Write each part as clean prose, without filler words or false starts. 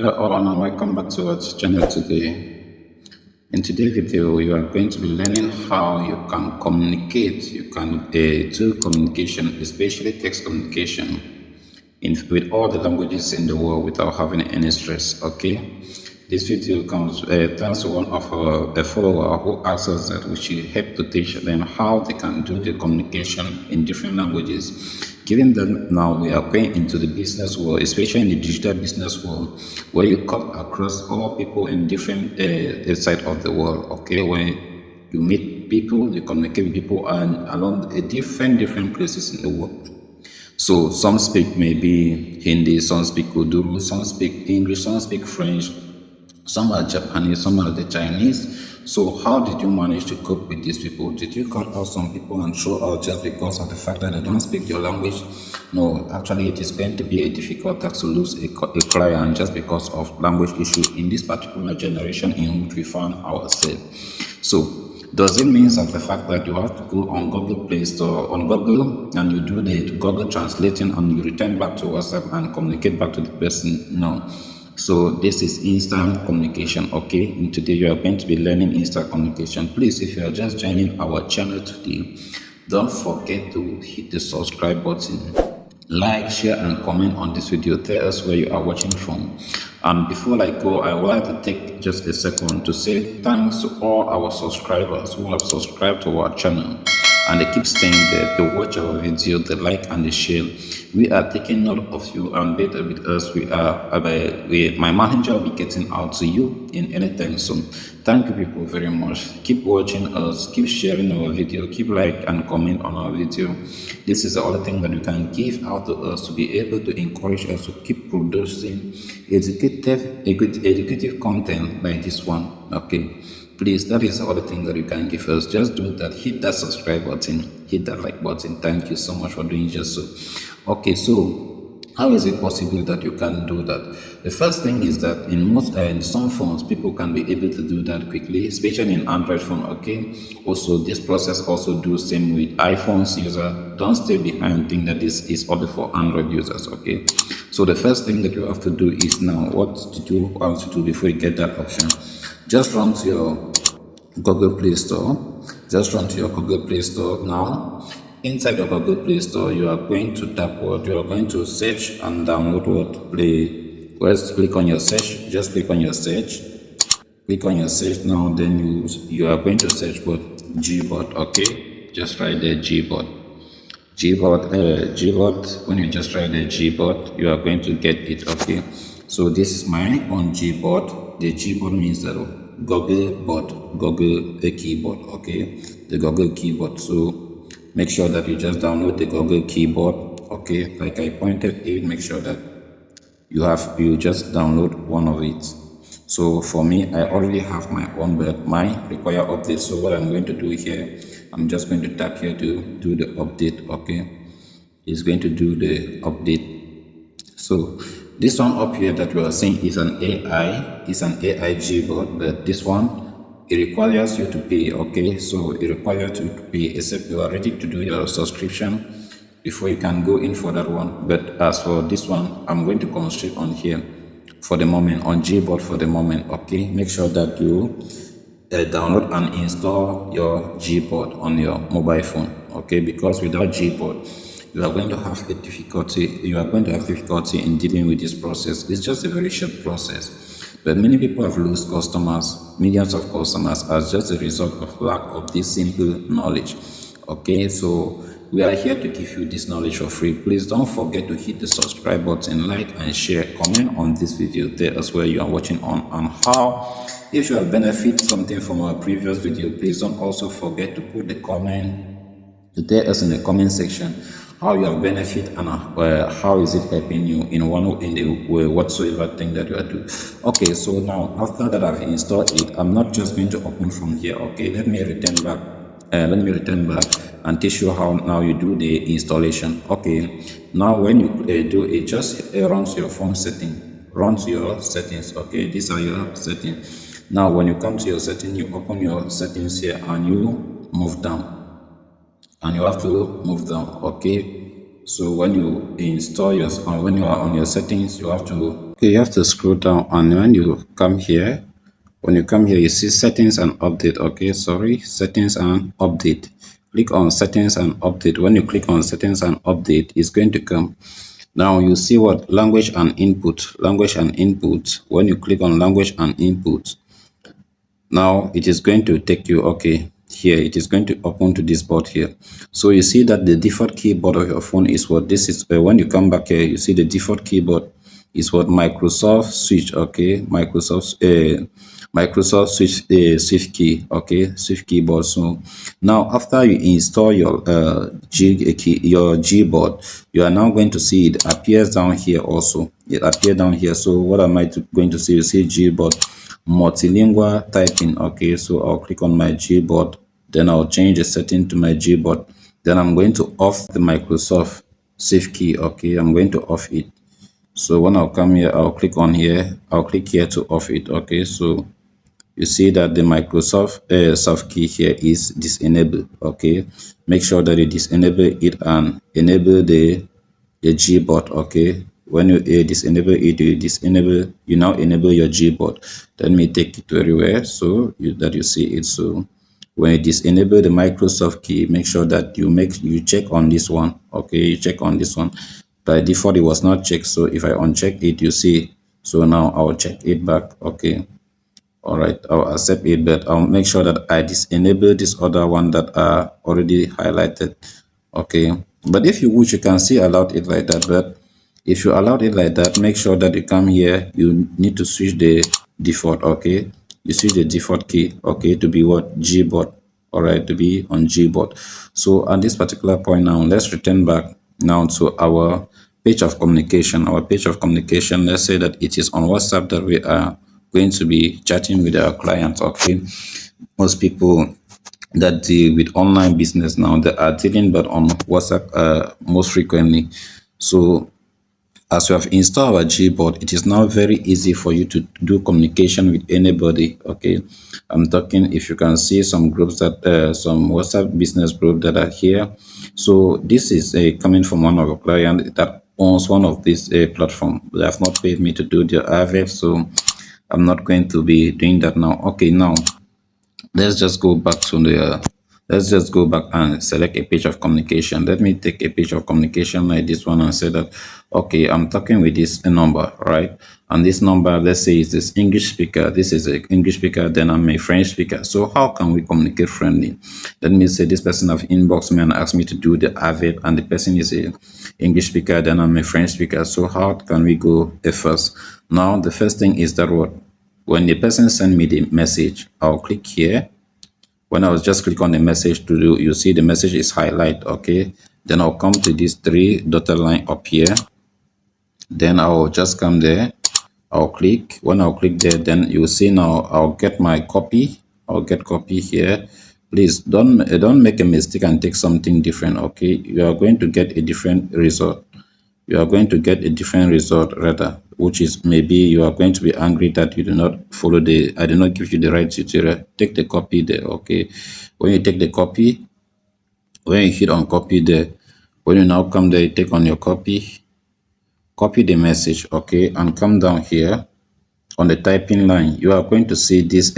Hello all and welcome back to our channel today. In today's video, you are going to be learning how you can communicate. You can do communication, especially text communication, with all the languages in the world without having any stress. Okay. This video comes thanks to one of our follower who asked us that we should help to teach them how they can do the communication in different languages. Given that now we are going into the business world, especially in the digital business world, where you come across all people in different side of the world. Okay, when you meet people, you communicate with people and along different places in the world. So some speak maybe Hindi, some speak Urdu, some speak English, some speak French, some are Japanese, some are the Chinese. So how did you manage to cope with these people? Did you cut out some people and throw out just because of the fact that they don't speak your language? No, actually it is going to be a difficult task to lose a client just because of language issue in this particular generation in which we found ourselves. So does it mean that the fact that you have to go on Google Play Store, on Google, and you do the Google translating and you return back to WhatsApp and communicate back to the person? No. So this is instant communication. Okay, and today you are going to be learning instant communication. Please, if you are just joining our channel today, don't forget to hit the subscribe button, like, share and comment on this video. Tell us where you are watching from. And before I go, I would like to take just a second to say thanks to all our subscribers who have subscribed to our channel and they keep staying there to watch our video, the like and the share. We are taking note of you, and better with us, my manager will be getting out to you in anytime soon. Thank you people very much. Keep watching us, keep sharing our video, keep like and comment on our video. This is the only thing that you can give out to us to be able to encourage us to keep producing educative content like this one. Okay, please, that is the only thing that you can give us. Just do that. Hit that subscribe button, hit that like button. Thank you so much for doing just so. Okay, so how is it possible that you can do that? The first thing is that in some phones, people can be able to do that quickly, especially in Android phone. Okay, also this process also do same with iPhones user. Don't stay behind, think that this is only for Android users. Okay, so the first thing that you have to do is now how to do before you get that option. Just run to your Google Play Store. Just run to your Google Play Store now. Inside your Google Play Store, you are going to tap what? You are going to search and download what? Play. First, click on your search. Just click on your search. Click on your search now. Then you are going to search what? Gboard. Okay. Just write there Gboard. Gboard. When you just write the Gboard, you are going to get it. Okay. So this is my own Gboard. The Gboard means that Google board, Google keyboard. Okay. The Google keyboard. So make sure that you just download the Google keyboard. Okay, like I pointed out, make sure that you just download one of it. So for me, I already have my own, but mine require update. So what I'm going to do here, I'm just going to tap here to do the update. Okay, it's going to do the update. So this one up here that you are seeing is an AI, Gboard, but this one, it requires you to pay. Okay, so it requires you to pay, except you are ready to do your subscription before you can go in for that one. But as for this one, I'm going to concentrate on here for the moment, on Gboard for the moment. Okay, make sure that you download and install your Gboard on your mobile phone. Okay, because without Gboard, you are going to have difficulty in dealing with this process. It's just a very short process. But many people have lost customers, millions of customers, as just a result of lack of this simple knowledge. Okay, so we are here to give you this knowledge for free. Please don't forget to hit the subscribe button, like and share, comment on this video. Tell us where you are watching on and how. If you have benefited something from our previous video, please don't also forget to put the comment, to tell us in the comment section how you have benefit and how is it helping you in the way whatsoever thing that you are doing. Okay, so now after that I've installed it, I'm not just going to open from here. Okay, let me return back and teach you how now you do the installation. Okay, now when you do it, just run to your phone setting, run to your settings. Okay, these are your settings. Now when you come to your setting, you open your settings here and you move down. And you have to move down. Okay, so when you install when you are on your settings, you have to Okay, you have to scroll down, and when you come here, you see settings and update. Okay, sorry, settings and update. Click on settings and update. When you click on settings and update, it's going to come. Now you see what language and input. Language and input. When you click on language and input, now it is going to take you, okay, here it is going to open to this board here. So you see that the default keyboard of your phone is what this is. When you come back here, you see the default keyboard is what Microsoft switch. Okay, Microsoft switch, Swift key. Okay, Swift keyboard. So now after you install your your Gboard, you are now going to see it appears down here also. It appears down here. So what am I going to see? You see Gboard multilingual typing. Okay, so I'll click on my Gboard, then I'll change the setting to my Gboard. Then I'm going to off the Microsoft Save key. Okay, I'm going to off it. So when I'll come here, I'll click on here, I'll click here to off it. Okay, so you see that the Microsoft soft key here is disenable. Okay, make sure that you disable it and enable the Gboard. Okay, when you disable it, you now enable your Gboard. Let me take it everywhere so that you see it. So when you disable the Microsoft key, make sure that you check on this one. Okay, you check on this one. By default it was not checked, so if I uncheck it, you see, so now I'll check it back. Okay, all right, I'll accept it, but I'll make sure that I disable this other one that are already highlighted. Okay, but if you wish, you can see allowed it like that. But if you allowed it like that, make sure that you come here, you need to switch the default. Okay, you switch the default key, okay, to be what? Gboard. All right, to be on Gboard. So at this particular point now, let's return back now to our page of communication. Our page of communication, let's say that it is on WhatsApp that we are going to be chatting with our clients. Okay, most people that deal with online business now, they are dealing but on WhatsApp most frequently. So as you have installed our Gboard, it is now very easy for you to do communication with anybody. Okay, I'm talking, if you can see some groups that some WhatsApp business group that are here. So this is coming from one of our clients that owns one of these platform. They have not paid me to do the AVF, so I'm not going to be doing that now. Okay, now let's just go back to the let's just go back and select a page of communication. Let me take a page of communication like this one and say that, okay, I'm talking with this number, right? And this number, let's say, is this English speaker. This is an English speaker, then I'm a French speaker. So how can we communicate friendly? Let me say this person have inboxed me and asked me to do the AVEP, and the person is a English speaker, then I'm a French speaker. So how can we go first? Now the first thing is that what, when the person send me the message, I'll click here. When I was just click on the message to do, you see the message is highlight. Okay, then I'll come to this three dotted line up here. Then I'll just come there. I'll click. When I'll click there, then you see now I'll get my copy. I'll get copy here. Please don't make a mistake and take something different. Okay, you are going to get a different result. You are going to get a different result rather, which is maybe you are going to be angry that you do not follow I did not give you the right tutorial. Take the copy there. Okay, when you take the copy, when you hit on copy there, when you now come there, you take on your copy the message. Okay, and come down here on the typing line. You are going to see this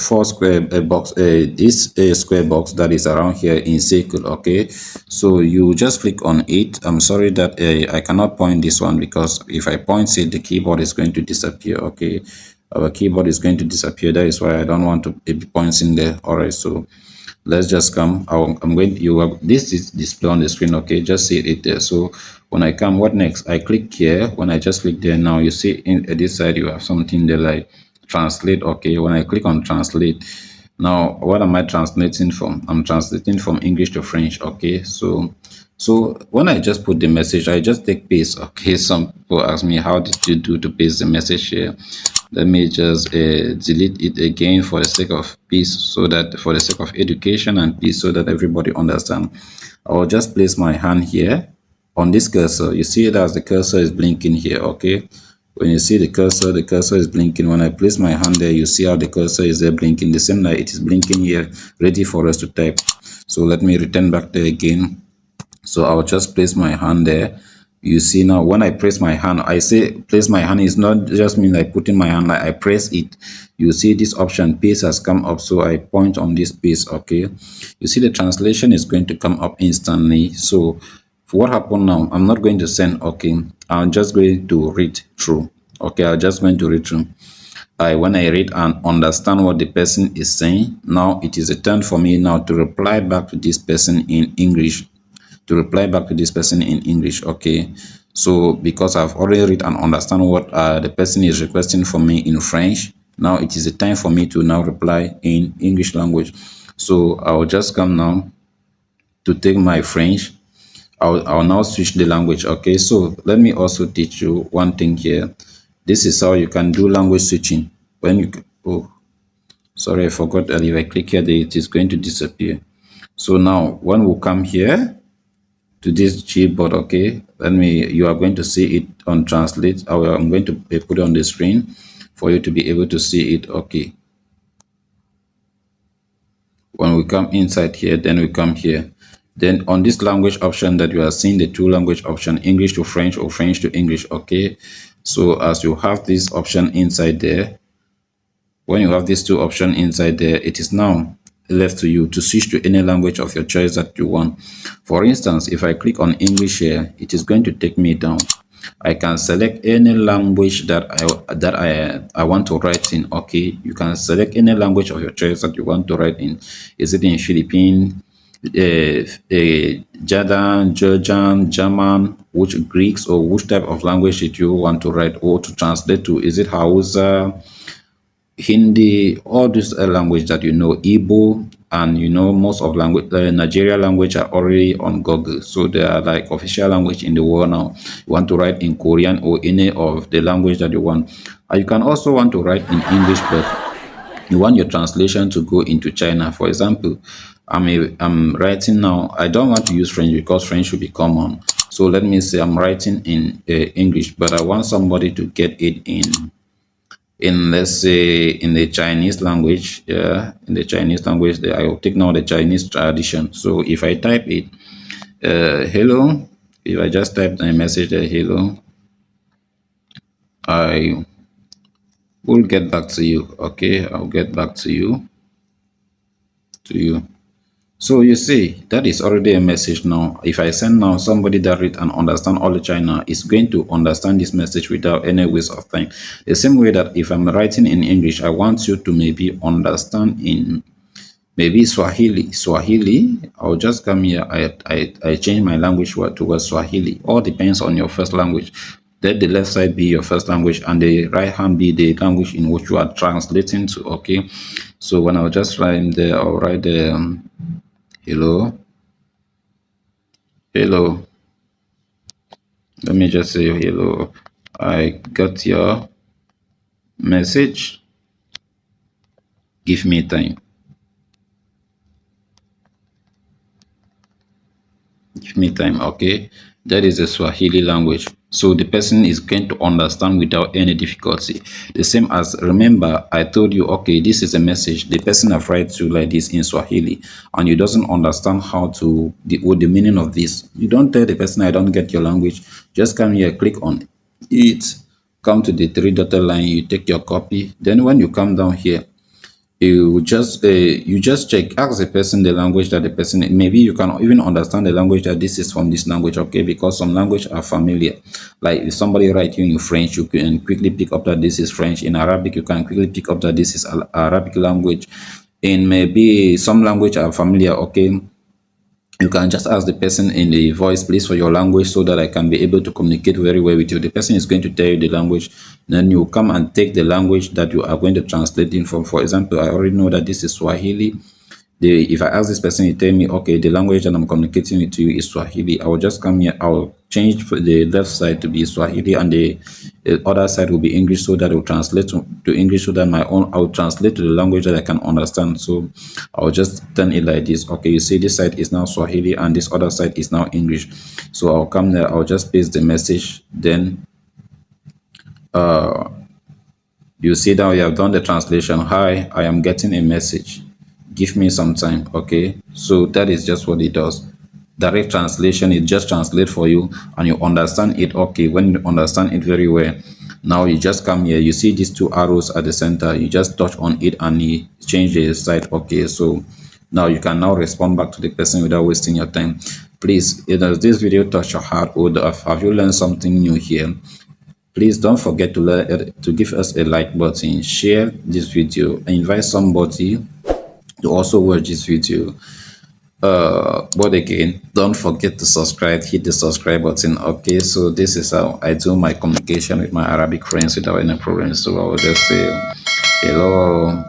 four square box, this square box that is around here in circle. Okay, so you just click on it. I'm sorry that I cannot point this one, because if I point it, the keyboard is going to disappear. Okay, our keyboard is going to disappear. That is why I don't want to be pointing there. All right, so let's just come. I'm going to, this is display on the screen. Okay, just see it there. So when I come, what next? I click here. When I just click there, now you see in this side you have something there like translate. Okay, when I click on translate, now what am I translating from? I'm translating from English to French. Okay, so when I just put the message, I just take paste. Okay, some people ask me, how did you do to paste the message here? Let me just delete it again for the sake of peace, so that for the sake of education and peace, so that everybody understand. I will just place my hand here on this cursor. You see that the cursor is blinking here. Okay, when you see the cursor is blinking. When I place my hand there, you see how the cursor is there blinking, the same like it is blinking here, ready for us to type. So let me return back there again. So I'll just place my hand there. You see now, when I press my hand, I say place my hand is not just mean like putting my hand, like I press it. You see this option paste has come up, so I point on this paste. Okay, you see the translation is going to come up instantly. So what happened now, I'm not going to send. Okay, I'm just going to read through. Okay, I'm just going to read through. When I read and understand what the person is saying, now it is a turn for me now to reply back to this person in English. Okay, so because I've already read and understand what the person is requesting for me in French, now it is a time for me to now reply in English language. So I'll just come now to take my French. I'll now switch the language. Okay, so let me also teach you one thing here. This is how you can do language switching. When you oh sorry, I forgot that if I click here, it is going to disappear. So now when we come here to this Gboard, okay, you are going to see it on translate. I'm going to put it on the screen for you to be able to see it. Okay, when we come inside here, then we come here, then on this language option that you are seeing, the two language option, English to French or French to English. Okay, so as you have this option inside there, when you have these two options inside there, it is now left to you to switch to any language of your choice that you want. For instance, if I click on English here, it is going to take me down. I can select any language that I want to write in. Okay, you can select any language of your choice that you want to write in. Is it in Philippine, Jordan, Georgian, German, which Greeks, or which type of language did you want to write or to translate to? Is it Hausa, Hindi, all this language that you know, Igbo, and you know most of language, Nigeria language are already on Google, so they are like official language in the world now. You want to write in Korean or any of the language that you want. You can also want to write in English, but you want your translation to go into China. For example, I'm writing now. I don't want to use French because French should be common. So let me say I'm writing in English, but I want somebody to get it in, let's say, in the Chinese language. Yeah, in the Chinese language, I will take now the Chinese tradition. So if I type it, hello, if I just type a message there, hello, I will get back to you. Okay, I'll get back to you. So you see, that is already a message now. If I send now, somebody that read and understand all the China is going to understand this message without any waste of time. The same way that if I'm writing in English, I want you to maybe understand in maybe Swahili. I'll just come here. I change my language word towards Swahili. All depends on your first language. Let the left side be your first language and the right hand be the language in which you are translating to. Okay, so when I'll just write there, I'll write the hello, hello. Let me just say hello. I got your message. Give me time. Give me time. Okay, that is the Swahili language. So the person is going to understand without any difficulty. The same as, remember, I told you, okay, this is a message. The person have write to like this in Swahili, and you doesn't understand how to what the meaning of this. You don't tell the person, I don't get your language. Just come here, click on it, come to the three dotted line. You take your copy. Then when you come down here, you just check, ask the person the language that the person, maybe you can even understand the language that this is from this language. Okay, because some language are familiar. Like if somebody write you in French, you can quickly pick up that this is French. In Arabic, you can quickly pick up that this is Arabic language. In maybe some language are familiar. Okay, you can just ask the person in the voice, please, for your language, so that I can be able to communicate very well with you. The person is going to tell you the language, then you come and take the language that you are going to translate in from. For example, I already know that this is Swahili. If I ask this person, he tell me, okay, the language that I'm communicating with you is Swahili. I will just come here, I will change the left side to be Swahili, and the other side will be English, so that it will translate to English, so that I will translate to the language that I can understand. So I'll just turn it like this. Okay, you see this side is now Swahili and this other side is now English. So I'll come there, I'll just paste the message. Then you see that we have done the translation. Hi, I am getting a message. Give me some time. Okay, so that is just what it does. direct translation, it just translate for you and you understand it. Okay, when you understand it very well, now you just come here, you see these two arrows at the center, you just touch on it and you change the side. Okay, so now you can now respond back to the person without wasting your time. Please, does this video touch your heart, or have you learned something new here? Please don't forget to give us a like button, share this video, invite somebody to also watch this video. But again, don't forget to subscribe, hit the subscribe button. Okay, so this is how I do my communication with my Arabic friends without any problem. So I will just say hello.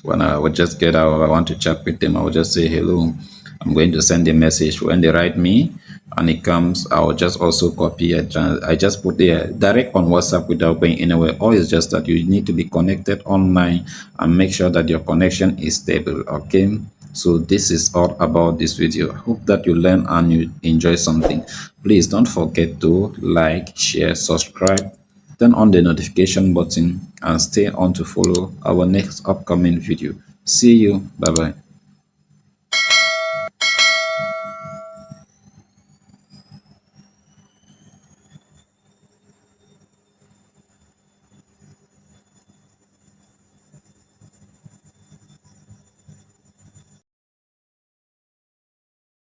When I would just get out, I want to chat with them, I will just say hello. I'm going to send a message. When they write me and it comes, I will just also copy it. I just put there direct on WhatsApp without going anywhere. Or it's just that you need to be connected online and make sure that your connection is stable. Okay. So this is all about this video. I hope that you learn and you enjoy something. Please don't forget to like, share, subscribe, turn on the notification button and stay on to follow our next upcoming video. See you. Bye bye.